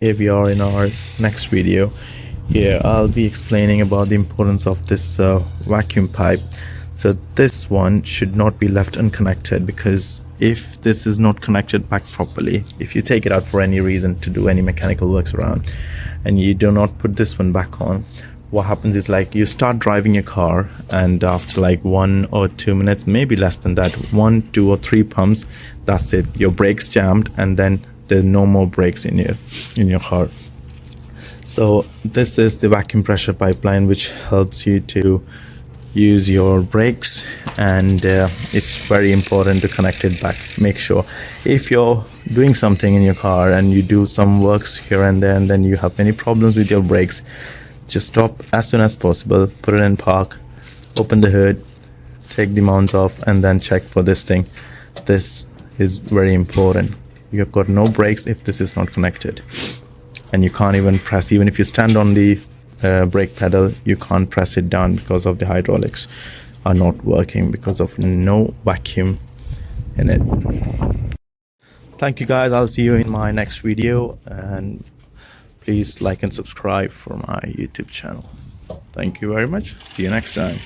Here we are in our next video. Here I'll be explaining about the importance of this vacuum pipe. So this one should not be left unconnected, because if this is not connected back properly, if you take it out for any reason to do any mechanical works around and you do not put this one back on, what happens is, like, you start driving your car, and after like 1 or 2 minutes, maybe less than that, 1, 2 or 3 pumps, that's it, your brakes jammed, and then there's no more brakes in your car. So this is the vacuum pressure pipeline, which helps you to use your brakes, and it's very important to connect it back. Make sure, if you're doing something in your car and you do some works here and there, and then you have any problems with your brakes, just stop as soon as possible, put it in park, open the hood, take the mounts off, and then check for this thing. This is very important. You've got no brakes if this is not connected, and you can't even press. Even if you stand on the brake pedal, you can't press it down because of the hydraulics are not working, because of no vacuum in it. Thank you guys, I'll see you in my next video, and please like and subscribe for my YouTube channel. Thank you very much. See you next time.